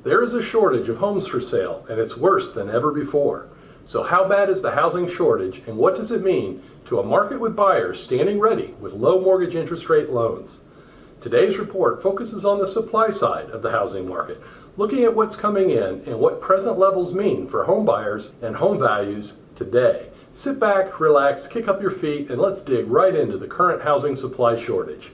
There is a shortage of homes for sale, and it's worse than ever before. So how bad is the housing shortage, and what does it mean to a market with buyers standing ready with low mortgage interest rate loans? Today's report focuses on the supply side of the housing market, looking at what's coming in and what present levels mean for home buyers and home values today. Sit back, relax, kick up your feet, and let's dig right into the current housing supply shortage.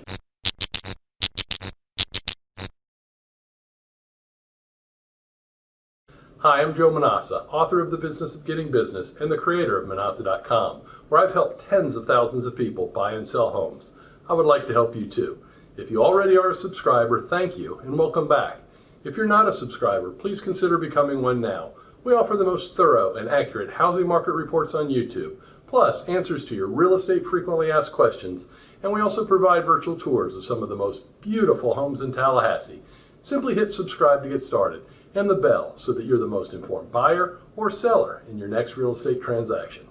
Hi, I'm Joe Manausa, author of The Business of Getting Business and the creator of Manausa.com, where I've helped tens of thousands of people buy and sell homes. I would like to help you too. If you already are a subscriber, thank you and welcome back. If you're not a subscriber, please consider becoming one now. We offer the most thorough and accurate housing market reports on YouTube, plus answers to your real estate frequently asked questions, and we also provide virtual tours of some of the most beautiful homes in Tallahassee. Simply hit subscribe to get started, and the bell so that you're the most informed buyer or seller in your next real estate transaction.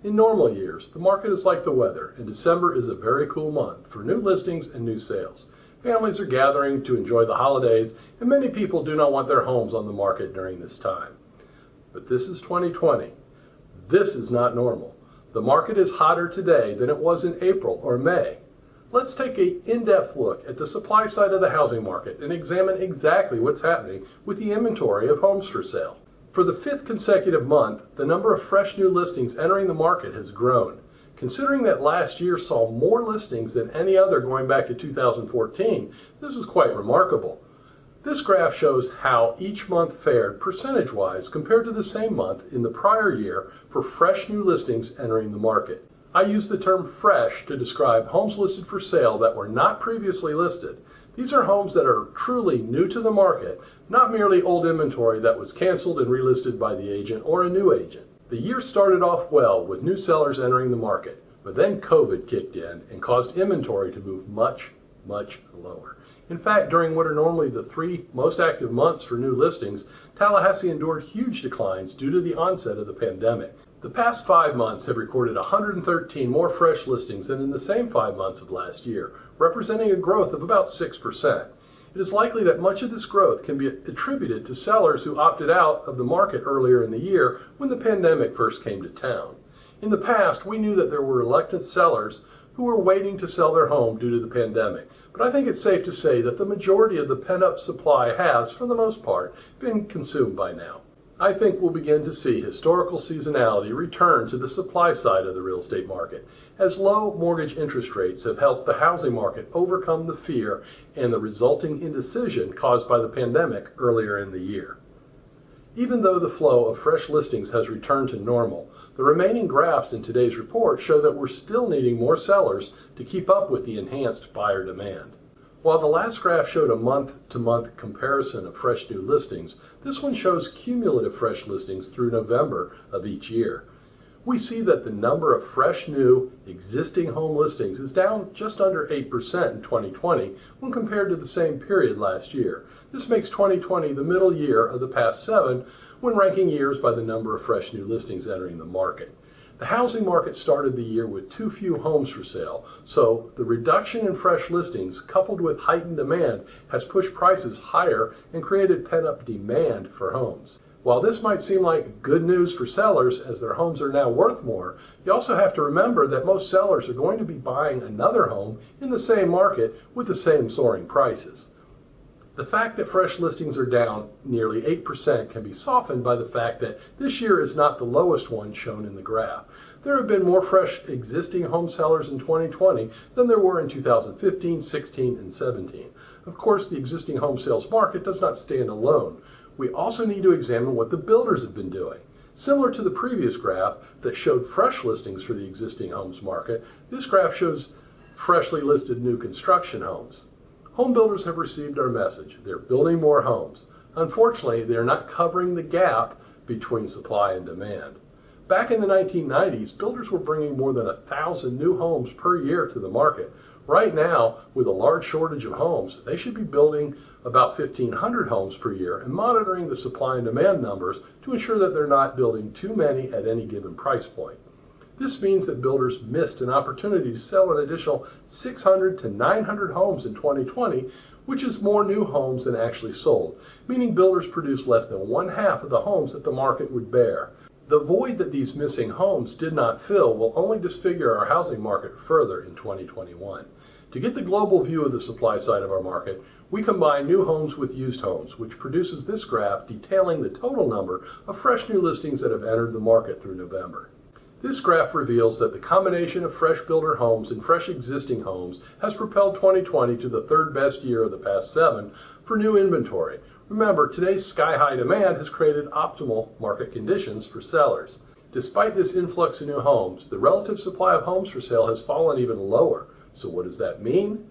In normal years, the market is like the weather, and December is a very cool month for new listings and new sales. Families are gathering to enjoy the holidays, and many people do not want their homes on the market during this time. But this is 2020. This is not normal. The market is hotter today than it was in April or May. Let's take an in-depth look at the supply side of the housing market and examine exactly what's happening with the inventory of homes for sale. For the fifth consecutive month, the number of fresh new listings entering the market has grown. Considering that last year saw more listings than any other going back to 2014, this is quite remarkable. This graph shows how each month fared percentage-wise compared to the same month in the prior year for fresh new listings entering the market. I use the term fresh to describe homes listed for sale that were not previously listed. These are homes that are truly new to the market, not merely old inventory that was canceled and relisted by the agent or a new agent. The year started off well with new sellers entering the market, but then COVID kicked in and caused inventory to move much lower. In fact, during what are normally the three most active months for new listings, Tallahassee endured huge declines due to the onset of the pandemic. The past 5 months have recorded 113 more fresh listings than in the same 5 months of last year, representing a growth of about 6%. It is likely that much of this growth can be attributed to sellers who opted out of the market earlier in the year when the pandemic first came to town. In the past, we knew that there were reluctant sellers who were waiting to sell their home due to the pandemic, but I think it's safe to say that the majority of the pent-up supply has, for the most part, been consumed by now. I think we'll begin to see historical seasonality return to the supply side of the real estate market, as low mortgage interest rates have helped the housing market overcome the fear and the resulting indecision caused by the pandemic earlier in the year. Even though the flow of fresh listings has returned to normal, the remaining graphs in today's report show that we're still needing more sellers to keep up with the enhanced buyer demand. While the last graph showed a month-to-month comparison of fresh new listings, this one shows cumulative fresh listings through November of each year. We see that the number of fresh new existing home listings is down just under 8% in 2020 when compared to the same period last year. This makes 2020 the middle year of the past 7 when ranking years by the number of fresh new listings entering the market. The housing market started the year with too few homes for sale, so the reduction in fresh listings coupled with heightened demand has pushed prices higher and created pent-up demand for homes. While this might seem like good news for sellers as their homes are now worth more, you also have to remember that most sellers are going to be buying another home in the same market with the same soaring prices. The fact that fresh listings are down nearly 8% can be softened by the fact that this year is not the lowest one shown in the graph. There have been more fresh existing home sellers in 2020 than there were in 2015, 16, and 17. Of course, the existing home sales market does not stand alone. We also need to examine what the builders have been doing. Similar to the previous graph that showed fresh listings for the existing homes market, this graph shows freshly listed new construction homes. Home builders have received our message. They're building more homes. Unfortunately, they're not covering the gap between supply and demand. Back in the 1990s, builders were bringing more than 1,000 new homes per year to the market. Right now, with a large shortage of homes, they should be building about 1,500 homes per year and monitoring the supply and demand numbers to ensure that they're not building too many at any given price point. This means that builders missed an opportunity to sell an additional 600 to 900 homes in 2020 which is more new homes than actually sold, meaning builders produce less than 1/2 of the homes that the market would bear. The void that these missing homes did not fill will only disfigure our housing market further in 2021. To get the global view of the supply side of our market, we combine new homes with used homes, which produces this graph detailing the total number of fresh new listings that have entered the market through November. This graph reveals that the combination of fresh builder homes and fresh existing homes has propelled 2020 to the third best year of the past 7 for new inventory. Remember, today's sky-high demand has created optimal market conditions for sellers. Despite this influx of new homes, the relative supply of homes for sale has fallen even lower. So what does that mean?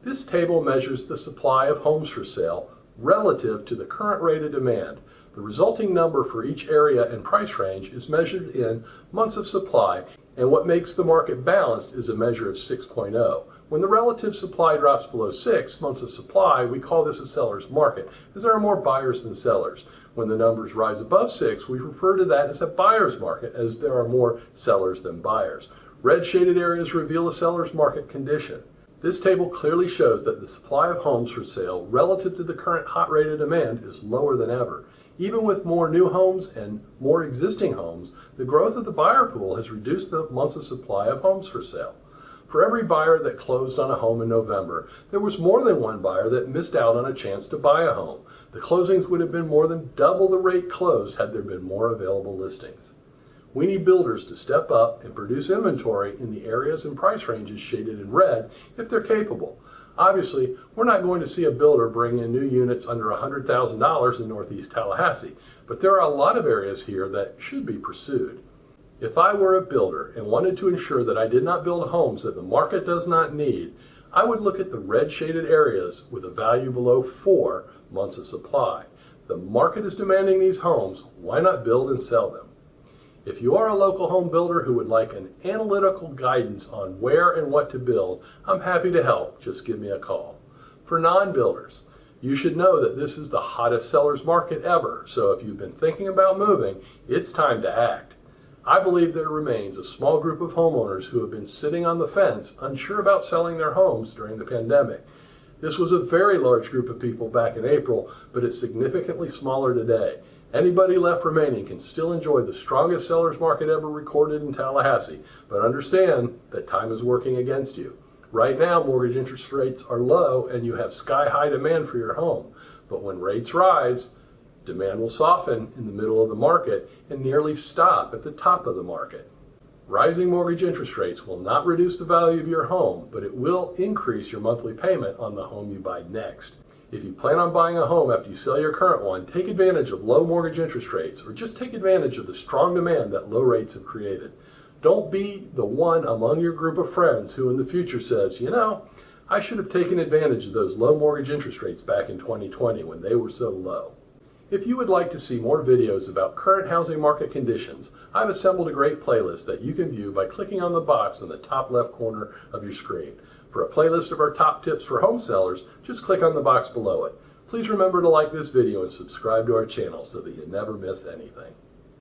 This table measures the supply of homes for sale relative to the current rate of demand. The resulting number for each area and price range is measured in months of supply, and what makes the market balanced is a measure of 6.0. When the relative supply drops below 6 months of supply, we call this a seller's market, as there are more buyers than sellers. When the numbers rise above 6, we refer to that as a buyer's market, as there are more sellers than buyers. Red shaded areas reveal a seller's market condition. This table clearly shows that the supply of homes for sale relative to the current hot rate of demand is lower than ever. Even with more new homes and more existing homes, the growth of the buyer pool has reduced the months of supply of homes for sale. For every buyer that closed on a home in November, there was more than one buyer that missed out on a chance to buy a home. The closings would have been more than double the rate closed had there been more available listings. We need builders to step up and produce inventory in the areas and price ranges shaded in red if they're capable. Obviously, we're not going to see a builder bring in new units under $100,000 in Northeast Tallahassee, but there are a lot of areas here that should be pursued. If I were a builder and wanted to ensure that I did not build homes that the market does not need, I would look at the red shaded areas with a value below 4 months of supply. The market is demanding these homes, why not build and sell them? If you are a local home builder who would like an analytical guidance on where and what to build, I'm happy to help. Just give me a call. For non-builders, you should know that this is the hottest seller's market ever, so if you've been thinking about moving, it's time to act. I believe there remains a small group of homeowners who have been sitting on the fence, unsure about selling their homes during the pandemic. This was a very large group of people back in April, but it's significantly smaller today. Anybody left remaining can still enjoy the strongest seller's market ever recorded in Tallahassee, but understand that time is working against you. Right now, mortgage interest rates are low and you have sky-high demand for your home. But when rates rise, demand will soften in the middle of the market and nearly stop at the top of the market. Rising mortgage interest rates will not reduce the value of your home, but it will increase your monthly payment on the home you buy next. If you plan on buying a home after you sell your current one, take advantage of low mortgage interest rates, or just take advantage of the strong demand that low rates have created. Don't be the one among your group of friends who in the future says, you know, I should have taken advantage of those low mortgage interest rates back in 2020 when they were so low. If you would like to see more videos about current housing market conditions, I've assembled a great playlist that you can view by clicking on the box in the top left corner of your screen. For a playlist of our top tips for home sellers, just click on the box below it. Please remember to like this video and subscribe to our channel so that you never miss anything.